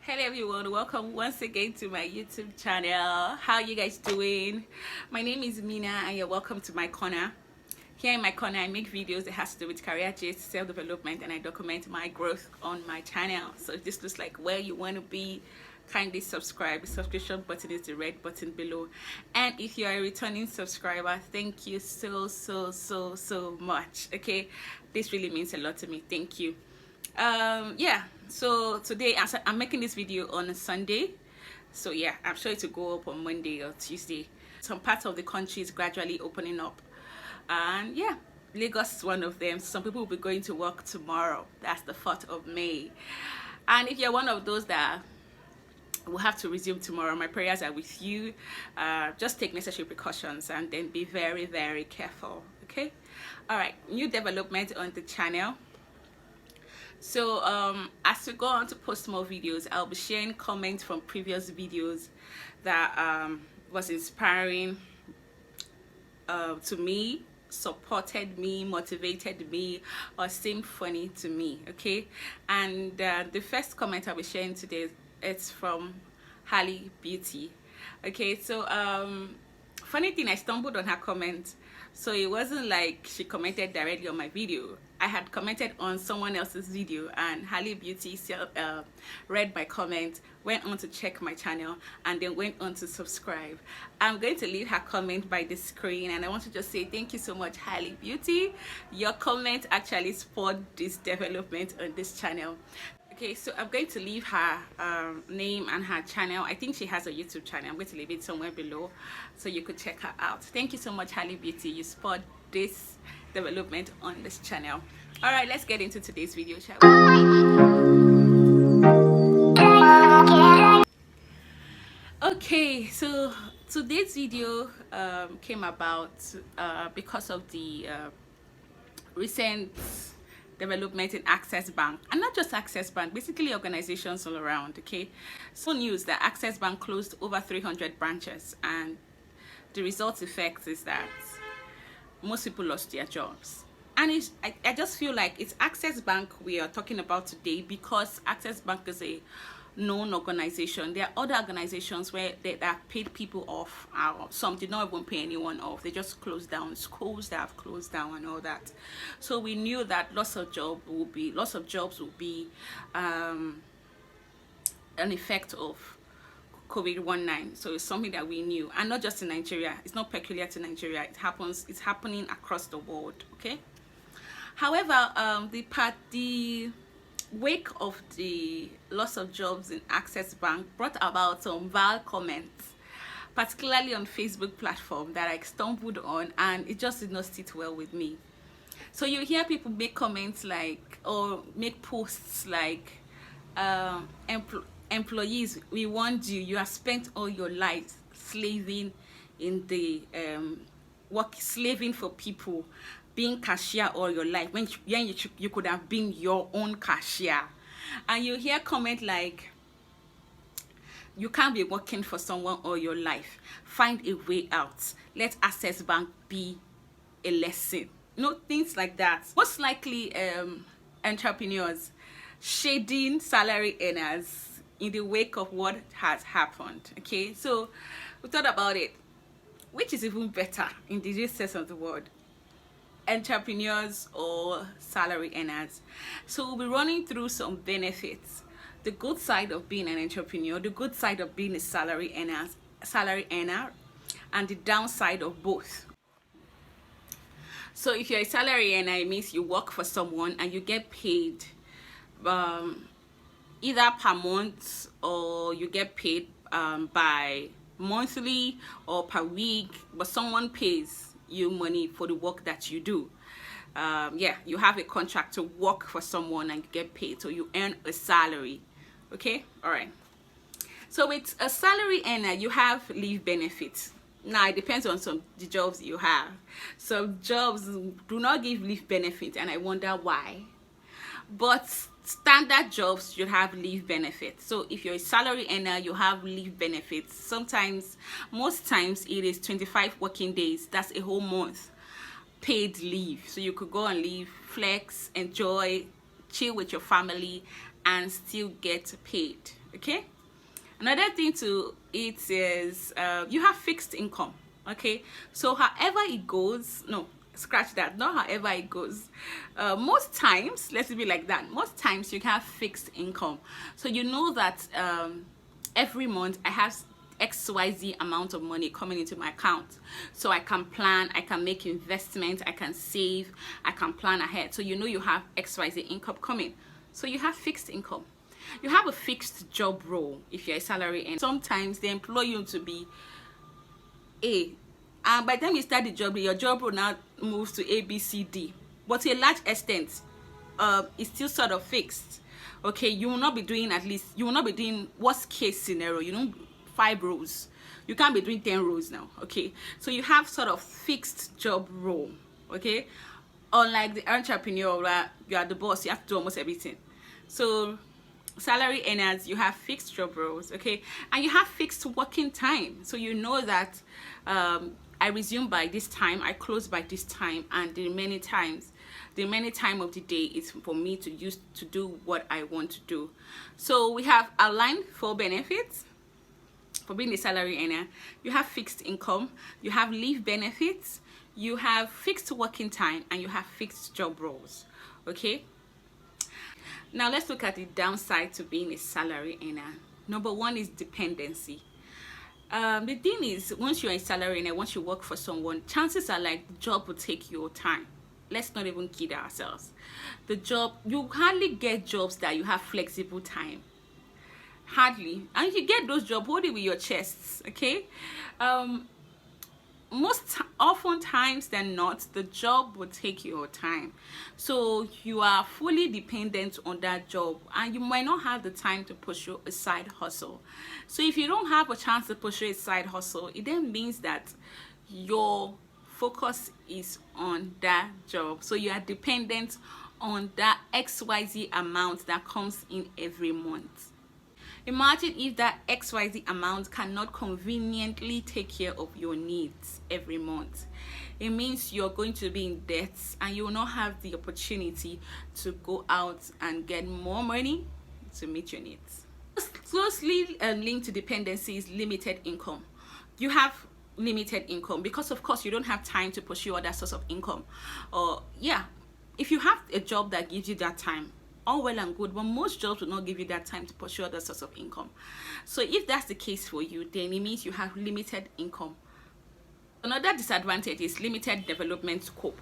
Hello everyone, welcome once again to my YouTube channel. How are you guys doing? My name is Mina and you're welcome to my corner. Here in my corner I make videos that has to do with career gist, self-development, and I document my growth on my channel. So if this looks like where you want to be, kindly subscribe. The subscription button is the red button below, and if you are a returning subscriber, thank you so much. Okay, this really means a lot to me. Thank you. Yeah, so today I'm making this video on a Sunday, so yeah, I'm sure it will go up on Monday or Tuesday. Some parts of the country is gradually opening up, and yeah, Lagos is one of them. Some people will be going to work tomorrow. That's the 4th of May, and if you're one of those that will have to resume tomorrow, my prayers are with you. Just take necessary precautions and then be very careful. Okay, all right, new development on the channel. So as we go on to post more videos, I'll be sharing comments from previous videos that was inspiring to me, supported me, motivated me, or seemed funny to me. Okay, and the first comment I'll be sharing today, it's from Halle Beauty. Okay, so funny thing, I stumbled on her comment, so it wasn't like she commented directly on my video. I had commented on someone else's video, and Halle Beauty read my comment, went on to check my channel, and then went on to subscribe. I'm going to leave her comment by the screen, and I want to just say thank you so much, Halle Beauty. Your comment actually spurred this development on this channel. Okay, so I'm going to leave her name and her channel. I think she has a YouTube channel. I'm going to leave it somewhere below so you could check her out. Thank you so much, Halle Beauty. You spurred this development on this channel. All right, let's get into today's video, shall we? Okay, so today's video came about because of the recent development in Access Bank, and not just Access Bank, basically organizations all around. Okay, so news that Access Bank closed over 300 branches, and the result effect is that most people lost their jobs. And I just feel like it's Access Bank we are talking about today because Access Bank is a known organization. There are other organizations where they paid people off. Some did not even pay anyone off. They just closed down. Schools that have closed down and all that. So we knew that lots of jobs will be an effect of COVID-19. So it's something that we knew, and not just in Nigeria. It's not peculiar to Nigeria. It's happening across the world. Okay. However, the wake of the loss of jobs in Access Bank brought about some vile comments, particularly on Facebook platform, that I stumbled on, and it just did not sit well with me. So you hear people make comments like, or make posts like, employees, we warned you, you have spent all your life slaving in the slaving for people, being cashier all your life, when you could have been your own cashier. And you hear comment like, you can't be working for someone all your life, find a way out, let Access Bank be a lesson. You know, things like that. Most likely entrepreneurs shading salary earners in the wake of what has happened. Okay, so we thought about it, which is even better in the real sense of the word, entrepreneurs or salary earners. So we'll be running through some benefits, the good side of being an entrepreneur, the good side of being a salary earner, and the downside of both. So if you're a salary earner, it means you work for someone and you get paid either per month, or you get paid by monthly or per week, but someone pays you money for the work that you do. Yeah, you have a contract to work for someone and get paid, so you earn a salary. Okay, all right. So with a salary earner, you have leave benefits. Now it depends on the jobs you have. Some jobs do not give leave benefits, and I wonder why. But standard jobs should have leave benefits. So if you're a salary earner, you have leave benefits. Sometimes, most times, it is 25 working days. That's a whole month paid leave. So you could go on leave, flex, enjoy, chill with your family, and still get paid. Okay, another thing to it is you have fixed income. Okay, so however it goes, no, scratch that, not however it goes, most times, let's be like that, most times you have fixed income. So you know that every month I have XYZ amount of money coming into my account, so I can plan, I can make investments, I can save, I can plan ahead. So you know you have XYZ income coming, so you have fixed income. You have a fixed job role if you're a salary, and sometimes they employ you to be A, and by the time you start the job, your job role now moves to A, B, C, D, but to a large extent it's still sort of fixed. Okay, you will not be doing, at least you will not be doing, worst case scenario, you know, 5 rows. You can't be doing 10 rows now. Okay, so you have sort of fixed job role. Okay, unlike the entrepreneur where you are the boss, you have to do almost everything. So salary earners, you have fixed job roles. Okay, and you have fixed working time. So you know that I resume by this time, I close by this time, and the remaining time of the day is for me to use to do what I want to do. So we have aligned for benefits. For being a salary earner, you have fixed income, you have leave benefits, you have fixed working time, and you have fixed job roles. Okay, now let's look at the downside to being a salary earner. Number one is dependency. The thing is, once you're a salary earner, once you work for someone, chances are like the job will take your time. Let's not even kid ourselves. The job, you hardly get jobs that you have flexible time. Hardly. And if you get those jobs, hold it with your chests. Okay, often times than not, the job will take your time, so you are fully dependent on that job, and you might not have the time to pursue a side hustle. So if you don't have a chance to pursue a side hustle, it then means that your focus is on that job, so you are dependent on that XYZ amount that comes in every month. Imagine if that XYZ amount cannot conveniently take care of your needs every month. It means you're going to be in debt, and you will not have the opportunity to go out and get more money to meet your needs. Closely linked to dependency is limited income. You have limited income because, of course, you don't have time to pursue other source of income. Or if you have a job that gives you that time, all well and good, but most jobs will not give you that time to pursue other source of income. So if that's the case for you, then it means you have limited income. Another disadvantage is limited development scope.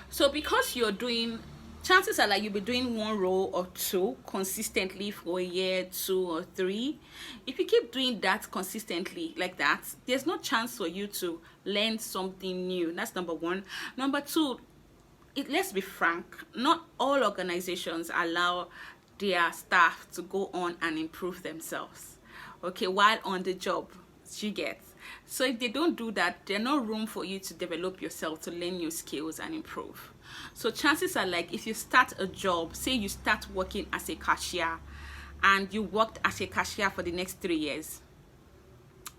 So because you're doing, chances are like you'll be doing 1 role or 2 consistently for a year, 2 or 3. If you keep doing that consistently like that, there's no chance for you to learn something new. That's number one. Number two, let's be frank, not all organizations allow their staff to go on and improve themselves, okay, while on the job. You get, so if they don't do that, there's no room for you to develop yourself, to learn new skills and improve. So chances are like if you start a job, say you start working as a cashier, and you worked as a cashier for the next 3 years,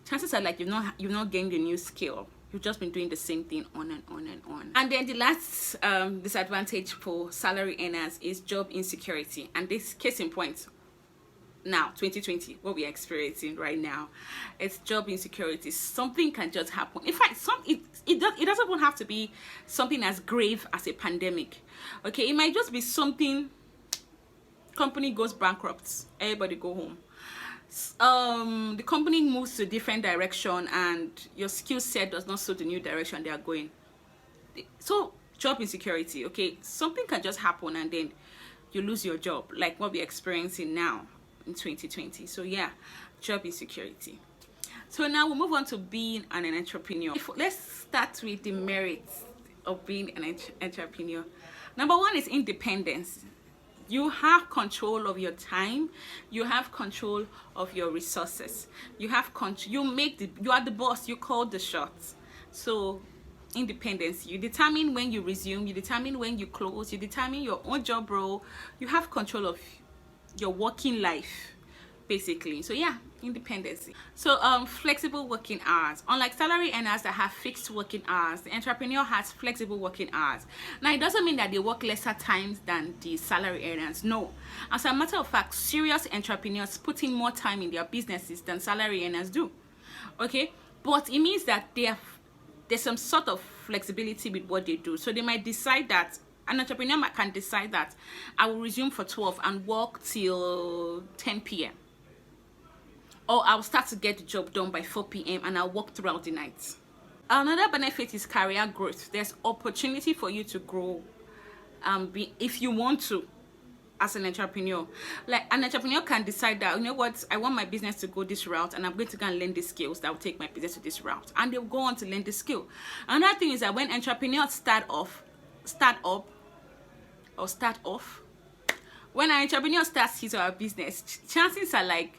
chances are like you've not gained a new skill. You've just been doing the same thing on and on and on. And then the last disadvantage for salary earners is job insecurity. And this, case in point, now 2020, what we are experiencing right now, it's job insecurity. Something can just happen. In fact, it doesn't even have to be something as grave as a pandemic. Okay, it might just be something, company goes bankrupt, everybody go home. The company moves to a different direction, and your skill set does not suit the new direction they are going. So job insecurity, okay, something can just happen and then you lose your job, like what we're experiencing now in 2020. So yeah, job insecurity. So now we'll move on to being an entrepreneur. Let's start with the merits of being an entrepreneur. Number one is independence. You have control of your time, you have control of your resources, you have you are the boss, you call the shots. So independence, you determine when you resume, you determine when you close, you determine your own job role, you have control of your working life. basically. So yeah, independency. So flexible working hours. Unlike salary earners that have fixed working hours, the entrepreneur has flexible working hours. Now it doesn't mean that they work lesser times than the salary earners. No, as a matter of fact, serious entrepreneurs put in more time in their businesses than salary earners do. Okay, but it means that there's some sort of flexibility with what they do. So they might decide that an entrepreneur can decide that I will resume for 12 and work till 10 p.m. or I'll start to get the job done by 4 p.m. and I'll work throughout the night. Another benefit is career growth. There's opportunity for you to grow if you want to as an entrepreneur. Like an entrepreneur can decide that, you know what, I want my business to go this route and I'm going to go and learn the skills that will take my business to this route, and they'll go on to learn the skill. Another thing is that when entrepreneurs start off, when an entrepreneur starts his or her business, chances are like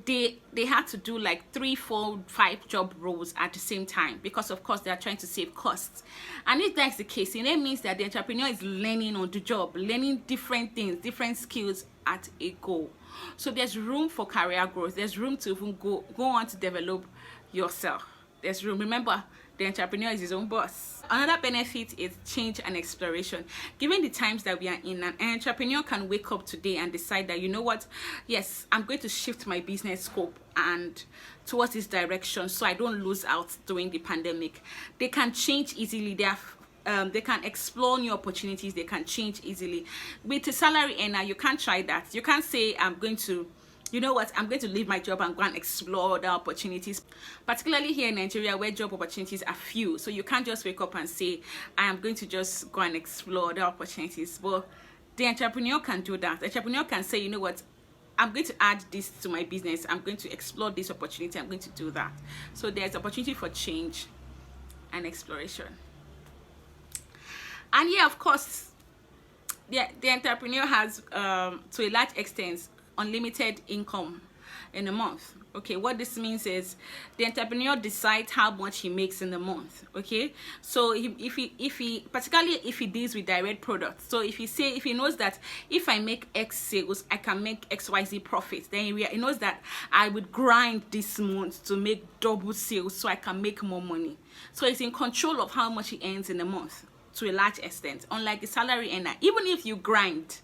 they had to do like 3, 4, 5 job roles at the same time, because of course they are trying to save costs. And if that's the case, it means that the entrepreneur is learning on the job, learning different things, different skills at a go. So there's room for career growth. There's room to even go on to develop yourself. There's room. Remember, the entrepreneur is his own boss. Another benefit is change and exploration. Given the times that we are in, an entrepreneur can wake up today and decide that, you know what, yes, I'm going to shift my business scope and towards this direction so I don't lose out during the pandemic. They can change easily. They can explore new opportunities. They can change easily. With a salary earner, you can't try that. You can't say, you know what, I'm going to leave my job and go and explore the opportunities, particularly here in Nigeria where job opportunities are few. So you can't just wake up and say, I am going to just go and explore the opportunities. But the entrepreneur can do that. The entrepreneur can say, you know what, I'm going to add this to my business. I'm going to explore this opportunity. I'm going to do that. So there's opportunity for change and exploration. And yeah, of course, the entrepreneur has, to a large extent, unlimited income in a month. Okay, what this means is the entrepreneur decides how much he makes in a month. Okay, so if he particularly if he deals with direct products, so if he knows that if I make X sales, I can make XYZ profits, then he knows that I would grind this month to make double sales so I can make more money. So he's in control of how much he earns in a month to a large extent, unlike the salary earner. Even if you grind,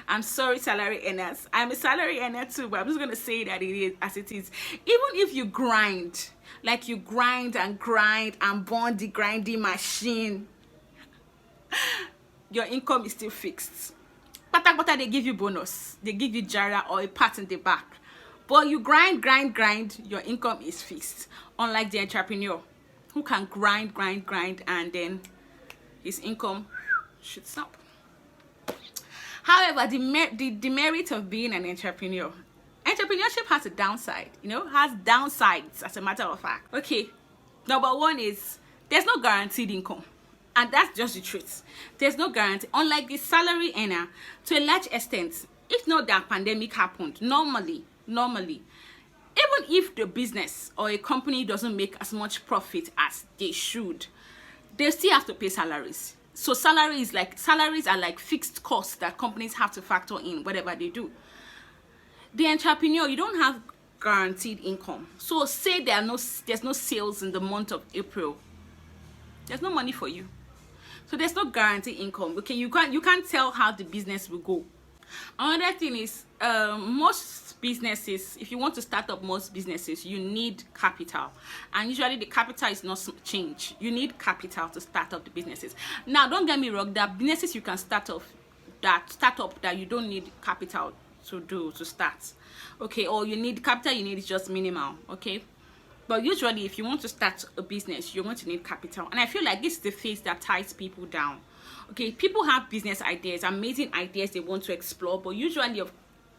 I'm sorry, salary earners, I'm a salary earner too, but I'm just gonna say that it is as it is. Even if you grind, like you grind and burn the grinding machine, your income is still fixed. But they give you bonus, they give you jara or a pat in the back, but you grind, your income is fixed. Unlike the entrepreneur who can grind, and then his income shoots up. However, the demerit of being an entrepreneur, entrepreneurship has a downside, has downsides as a matter of fact. Okay, number one is there's no guaranteed income. And that's just the truth. There's no guarantee. Unlike the salary earner, to a large extent, if not that pandemic happened, normally, even if the business or a company doesn't make as much profit as they should, they still have to pay salaries. So salaries are like fixed costs that companies have to factor in whatever they do. The entrepreneur, you don't have guaranteed income. So say there's no sales in the month of April, there's no money for you. So there's no guaranteed income. Okay, you can't tell how the business will go. Another thing is most businesses, if you want to start up most businesses, you need capital, and usually the capital is not change. You need capital to start up the businesses. Now don't get me wrong, there are businesses you can start up that you don't need capital to start. Okay, or you need capital, you need just minimal. Okay, but usually if you want to start a business, you're going to need capital. And I feel like this is the phase that ties people down. Okay, people have business ideas, amazing ideas they want to explore, but usually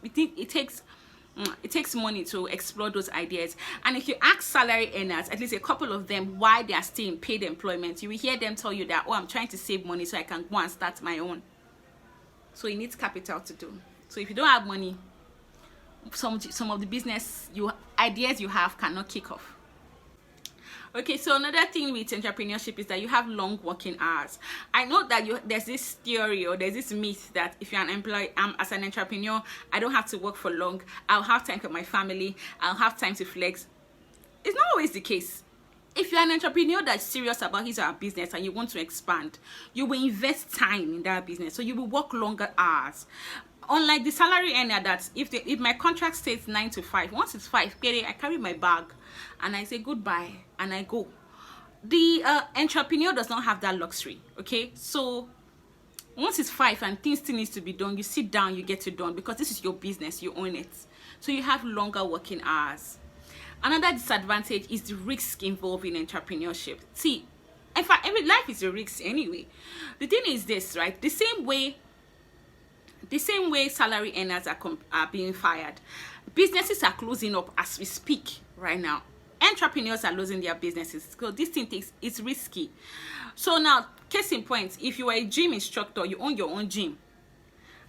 it takes money to explore those ideas. And if you ask salary earners, at least a couple of them, why they are still in paid employment, you will hear them tell you that, oh, I'm trying to save money so I can go and start my own. So it needs capital to do. So if you don't have money, some of the business ideas you have cannot kick off. Okay, so another thing with entrepreneurship is that you have long working hours. I know that there's this theory or there's this myth that if you're an employee, as an entrepreneur, I don't have to work for long. I'll have time for my family. I'll have time to flex. It's not always the case. If you're an entrepreneur that's serious about his or her business and you want to expand, you will invest time in that business. So you will work longer hours. Unlike the salary earner that if my contract states 9 to 5, once it's 5, I carry my bag and I say goodbye and I go. The entrepreneur does not have that luxury. Okay, so once it's 5 and things still needs to be done, you sit down, you get it done, because this is your business, you own it. So you have longer working hours. Another disadvantage is the risk involved in entrepreneurship. See, in fact, every life is a risk anyway. The thing is this, right? The same way salary earners are being fired, businesses are closing up as we speak right now. Entrepreneurs are losing their businesses. So this thing it's risky. So now, case in point, if you are a gym instructor, you own your own gym,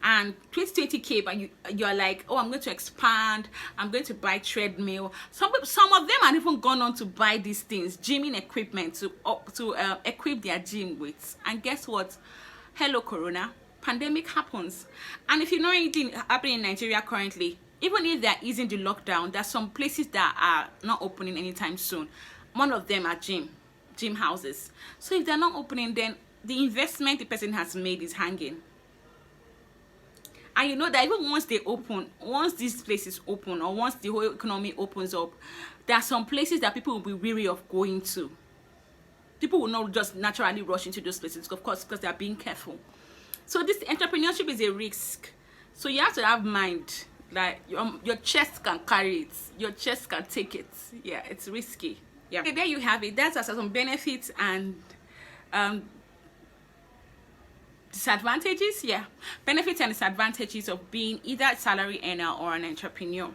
and 20 came and you're like, oh, I'm going to expand, I'm going to buy treadmill. Some of them have even gone on to buy these things, gymming equipment to equip their gym with. And guess what? Hello Corona, pandemic happens. And if you know anything happening in Nigeria currently, even if they're easing the lockdown, there's some places that are not opening anytime soon. One of them are gym houses. So if they're not opening, then the investment the person has made is hanging. And you know that even once they open, once these places open, or once the whole economy opens up, there are some places that people will be weary of going to. People will not just naturally rush into those places, of course, because they are being careful. So this entrepreneurship is a risk. So you have to have mind, like your chest can carry it, your chest can take it. Yeah, it's risky. Yeah. Okay, there you have it. That's some benefits and disadvantages. Yeah, benefits and disadvantages of being either a salary earner or an entrepreneur.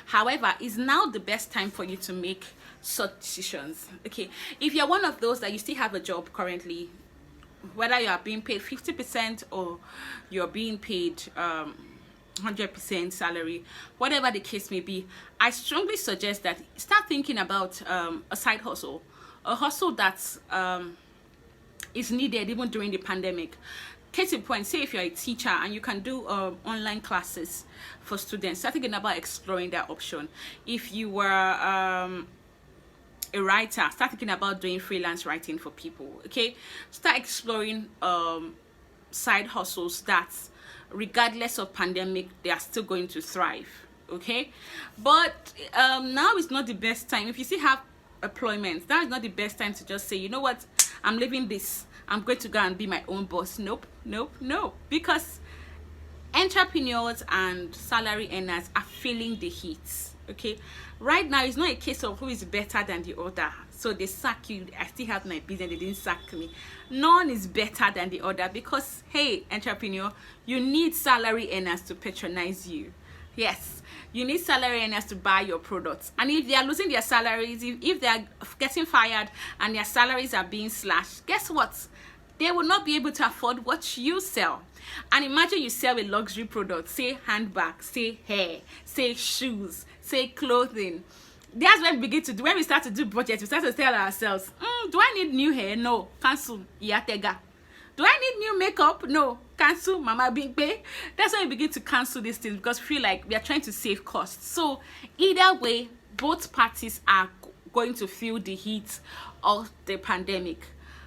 However, it's now the best time for you to make such decisions. Okay, if you're one of those that you still have a job currently, whether you are being paid 50% or you're being paid 100% salary, whatever the case may be, I strongly suggest that start thinking about a side hustle, a hustle that is needed even during the pandemic. Case in point, say if you're a teacher and you can do online classes for students, start thinking about exploring that option. If you were a writer, start thinking about doing freelance writing for people. Okay, start exploring side hustles that, regardless of pandemic, they are still going to thrive. Okay, but now is not the best time. If you still have employment, now is not the best time to just say, you know what, I'm leaving this, I'm going to go and be my own boss. Nope, because entrepreneurs and salary earners are feeling the heat. Okay, right now it's not a case of who is better than the other. So they sack you, I still have my business, they didn't sack me. None is better than the other, because hey, entrepreneur, you need salary earners to patronize you. Yes, you need salary earners to buy your products. And if they are losing their salaries, if they are getting fired and their salaries are being slashed, guess what? They will not be able to afford what you sell. And imagine you sell a luxury product, say handbag, say hair, say shoes, say clothing. That's when we start to do budget. We start to tell ourselves, do I need new hair? No, cancel. Yatega. Do I need new makeup? No, cancel. Mama being pay. That's when we begin to cancel these things, because we feel like we are trying to save costs. So either way, both parties are going to feel the heat of the pandemic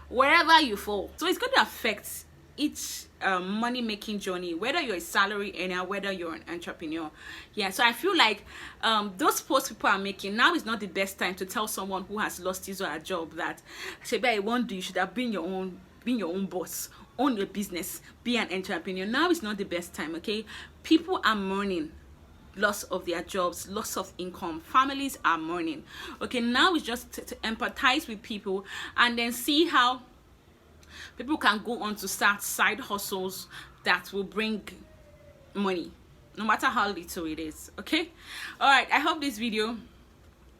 wherever you fall. So it's going to affect each money making journey, whether you're a salary earner, whether you're an entrepreneur. Yeah, so I feel like those posts people are making now is not the best time to tell someone who has lost his or her job that, say, I wonder, you should have been your own boss, own your business, be an entrepreneur. Now is not the best time. Okay, people are mourning loss of their jobs, loss of income, families are mourning. Okay, now it's just to empathize with people and then see how people can go on to start side hustles that will bring money, no matter how little it is. Okay, all right, I hope this video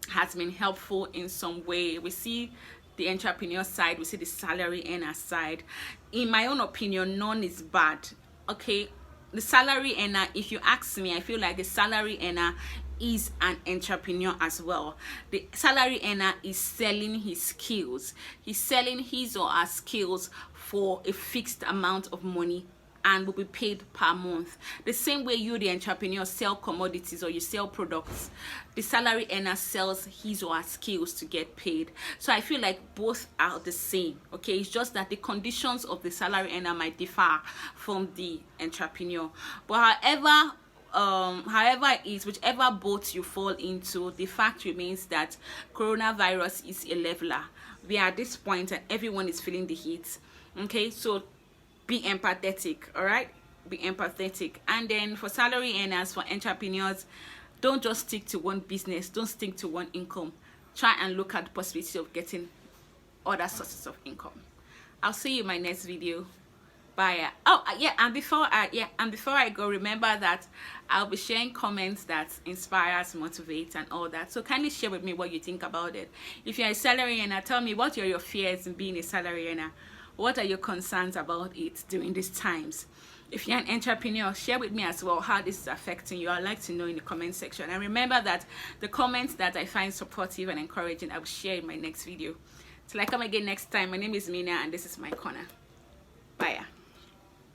has been helpful in some way. We see the entrepreneur side, we see the salary earner side. In my own opinion, none is bad. Okay, the salary earner, if you ask me, I feel like the salary earner is an entrepreneur as well. The salary earner is selling his skills. He's selling his or her skills for a fixed amount of money and will be paid per month. The same way you, the entrepreneur, sell commodities or you sell products, the salary earner sells his or her skills to get paid. So I feel like both are the same. Okay, it's just that the conditions of the salary earner might differ from the entrepreneur. But however it is, whichever boat you fall into, the fact remains that coronavirus is a leveler. We are at this point and everyone is feeling the heat. Okay, so be empathetic. All right, be empathetic. And then for salary earners, for entrepreneurs, don't just stick to one business, don't stick to one income. Try and look at the possibility of getting other sources of income. I'll see you in my next video. Bye. And before I go, remember that I'll be sharing comments that inspires, motivate, and all that. So kindly share with me what you think about it. If you're a salary earner, tell me what are your fears in being a salary earner. What are your concerns about it during these times? If you're an entrepreneur, share with me as well how this is affecting you. I'd like to know in the comment section. And remember that the comments that I find supportive and encouraging, I will share in my next video. Till I come again next time, my name is Mina and this is my corner. Bye.